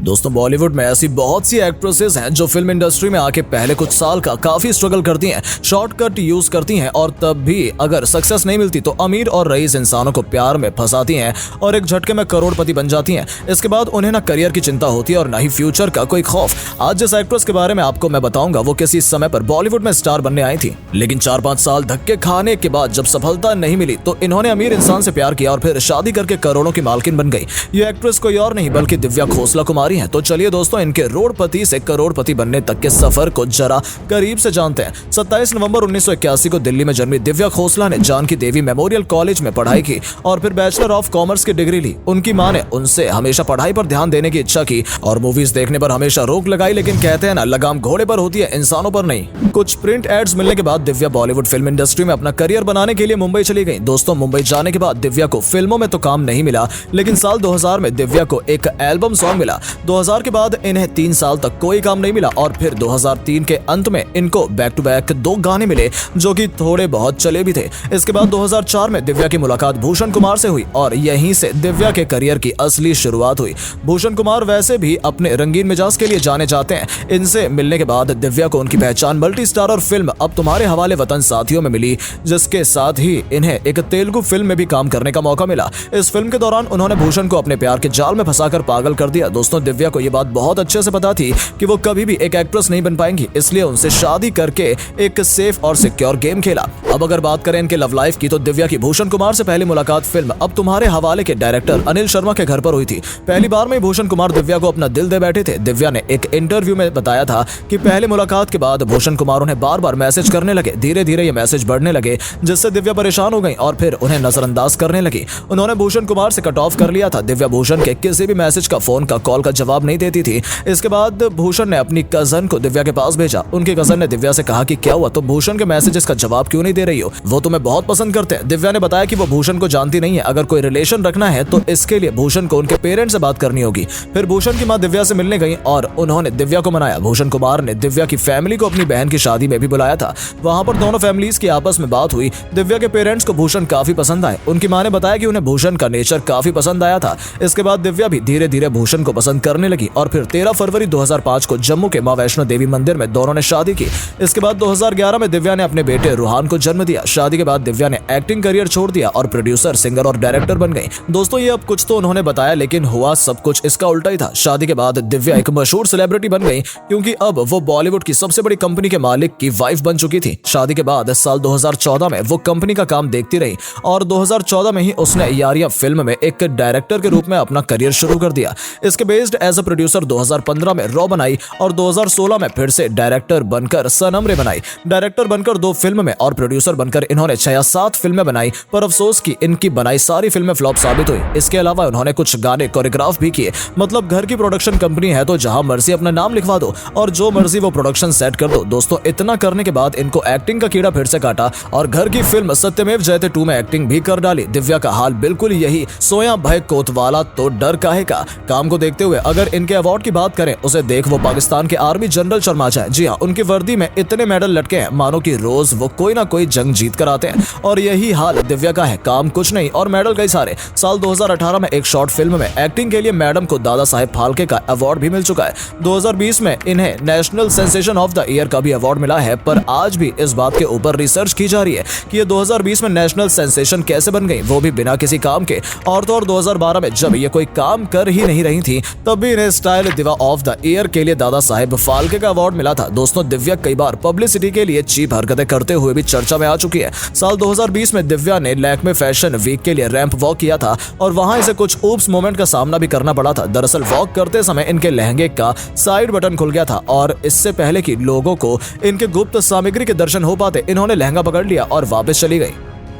दोस्तों बॉलीवुड में ऐसी बहुत सी एक्ट्रेसेस हैं जो फिल्म इंडस्ट्री में आके पहले कुछ साल का काफी स्ट्रगल करती हैं, शॉर्टकट यूज करती हैं और तब भी अगर सक्सेस नहीं मिलती तो अमीर और रईस इंसानों को प्यार में फंसाती हैं और एक झटके में करोड़पति बन जाती हैं। इसके बाद उन्हें ना करियर की चिंता होती है और ना ही फ्यूचर का कोई खौफ। आज जिस एक्ट्रेस के बारे में आपको मैं बताऊंगा वो किसी समय पर बॉलीवुड में स्टार बनने आई थी, लेकिन 4-5 साल धक्के खाने के बाद जब सफलता नहीं मिली तो इन्होंने अमीर इंसान से प्यार किया और फिर शादी करके करोड़ों की मालकिन बन गई। ये एक्ट्रेस कोई और नहीं बल्कि दिव्या खोसला कुमारी है। तो चलिए दोस्तों इनके रोडपति से करोड़पति बनने तक के सफर को जरा करीब से जानते हैं। 27 नवंबर 1981 को दिल्ली में जन्मी दिव्या खोसला ने जानकी देवी मेमोरियल कॉलेज में पढ़ाई की और फिर बैचलर ऑफ कॉमर्स की डिग्री ली। उनकी मां ने उनसे हमेशा पढ़ाई पर ध्यान देने की इच्छा की और मूवीज देखने पर हमेशा रोक लगाई, लेकिन कहते हैं ना लगाम घोड़े पर होती है इंसानों पर नहीं। कुछ प्रिंट एड्स मिलने के बाद दिव्या बॉलीवुड फिल्म इंडस्ट्री में अपना करियर बनाने के लिए मुंबई चली गई। दोस्तों मुंबई जाने के बाद दिव्या को फिल्मों में तो काम नहीं मिला, लेकिन साल 2000 में दिव्या को एक एल्बम सॉन्ग मिला। 2000 के बाद इन्हें 3 साल तक कोई काम नहीं मिला और फिर 2003 के अंत में इनको बैक टू बैक 2 गाने मिले जो कि थोड़े बहुत चले भी थे। इसके बाद 2004 में दिव्या की मुलाकात भूषण कुमार से हुई और यहीं से दिव्या के करियर की असली शुरुआत हुई। भूषण कुमार वैसे भी अपने रंगीन मिजाज के लिए जाने जाते हैं। इनसे मिलने के बाद दिव्या को उनकी पहचान मल्टी स्टारर फिल्म अब तुम्हारे हवाले वतन साथियों में मिली, जिसके साथ ही इन्हें एक तेलुगु फिल्म में भी काम करने का मौका मिला। इस फिल्म के दौरान उन्होंने भूषण को अपने प्यार के जाल में फंसाकर पागल कर दिया। दोस्तों दिव्या को ये बात बहुत अच्छे से पता थी कि वो कभी भी एक एक्ट्रेस नहीं बन पाएंगी, इसलिए उनसे शादी करके एक सेफ और सिक्योर गेम खेला। अब अगर बात करें इनके लव लाइफ की तो दिव्या की भूषण कुमार से पहली मुलाकात फिल्म अब तुम्हारे हवाले के डायरेक्टर अनिल शर्मा के घर पर हुई थी। पहली बार में भूषण कुमार दिव्या को अपना दिल दे बैठे थे। दिव्या ने एक इंटरव्यू में बताया था कि पहली मुलाकात के बाद भूषण कुमार उन्हें बार बार मैसेज करने लगे। धीरे धीरे ये मैसेज बढ़ने लगे जिससे दिव्या परेशान हो गई और फिर उन्हें नजरअंदाज करने लगी। उन्होंने भूषण कुमार से कट ऑफ कर लिया था। दिव्या भूषण के किसी भी मैसेज का, फोन का, कॉल का जवाब नहीं देती थी। इसके बाद भूषण ने अपनी कजन को दिव्या के पास भेजा। उनके कजन ने दिव्या से कहा कि क्या हुआ, तो भूषण के मैसेजेस का जवाब क्यों नहीं दे रही हो, वो तुम्हें बहुत पसंद करते हैं। दिव्या ने बताया कि वो भूषण को जानती नहीं है, अगर कोई रिलेशन रखना है तो इसके लिए भूषण को उनके पेरेंट्स से बात करनी होगी। फिर भूषण की मां दिव्या से मिलने गई और उन्होंने दिव्या को मनाया। भूषण कुमार ने दिव्या की फैमिली को अपनी बहन की शादी में भी बुलाया था। वहां पर दोनों फैमिलीज की आपस में बात हुई। दिव्या के पेरेंट्स को भूषण काफी पसंद आए। उनकी मां ने बताया कि उन्हें भूषण का नेचर काफी पसंद आया था। इसके बाद दिव्या भी धीरे धीरे भूषण को पसंद करने लगी और फिर 13 फरवरी 2005 को जम्मू के मां वैष्णो देवी मंदिर में दोनों ने शादी की। इसके बाद 2011 में दिव्या ने अपने बेटे रुहान को जन्म दिया। शादी के बाद दिव्या ने एक्टिंग करियर छोड़ दिया और प्रोड्यूसर, सिंगर और डायरेक्टर बन गई। दोस्तों ये अब कुछ तो उन्होंने बताया, लेकिन हुआ सब कुछ इसका उल्टा ही था। शादी के बाद दिव्या एक मशहूर सेलिब्रिटी बन गई क्योंकि अब वो बॉलीवुड की सबसे बड़ी कंपनी के मालिक की वाइफ बन चुकी थी। शादी के बाद साल 2014 में वो कंपनी का काम देखती रही और 2014 में ही उसने यारियां फिल्म में एक डायरेक्टर के रूप में अपना करियर शुरू कर दिया। इसके बेस्ड एज अ प्रोड्यूसर 2015 में रॉ बनाई और 2016 में फिर से डायरेक्टर बनकर सनम रे बनाई। डायरेक्टर बनकर 2 फिल्म में और प्रोड्यूसर बनकर इन्होंने 6 या 7 फिल्में बनाई, पर अफसोस कि इनकी बनाई सारी फिल्में फ्लॉप साबित हुई। इसके अलावा उन्होंने कुछ गाने कोरियोग्राफ भी किए। मतलब घर की प्रोडक्शन कंपनी है तो जहां मर्जी अपना नाम लिखवा दो और जो मर्जी वो प्रोडक्शन सेट कर दो। दोस्तों इतना करने के बाद इनको एक्टिंग का कीड़ा फिर से काटा और घर की फिल्म सत्यमेव जयते 2 में एक्टिंग भी कर डाली। दिव्या का हाल बिल्कुल यही, सोया भय कोतवाला तो डर काहे का। काम को देखते हुए अगर इनके अवार्ड की बात करें, उसे देख वो पाकिस्तान के आर्मी जनरल शर्मा जाए। जी हाँ, उनकी वर्दी में इतने मेडल लटके हैं मानो कि रोज वो कोई ना कोई जंग जीत कर आते हैं और यही हाल दिव्या का है। काम कुछ नहीं और मेडल कई सारे। साल 2018 में एक शॉर्ट फिल्म में एक्टिंग के लिए मैडम को दादा साहेब फाल्के का अवार्ड भी मिल चुका है। 2020 में इन्हें national sensation of the year का भी अवार्ड मिला है, पर आज भी इस बात के ऊपर रिसर्च की जा रही है कि ये 2020 में नेशनल सेंसेशन कैसे बन गई, वो भी बिना किसी काम के। और तो और 2012 में जब ये कोई काम कर ही नहीं रही थी तब भी इन्हें स्टाइल दिवा ऑफ द ईयर के लिए दादा साहेब फाल्के का अवार्ड मिला था। दोस्तों दिव्या कई बार पब्लिसिटी के लिए चीप हरकतें करते हुए भी चर्चा में आ चुकी है। साल 2020 में दिव्या ने लैक्मे फैशन वीक के लिए रैंप वॉक किया था और वहां इसे कुछ ऊप्स मोमेंट का सामना भी करना पड़ा था। दरअसल वॉक करते समय इनके लहंगे का साइड बटन खुल गया था और इससे पहले कि लोगों को इनके गुप्त सामग्री के दर्शन हो पाते, इन्होंने लहंगा पकड़ लिया और वापस चली गई।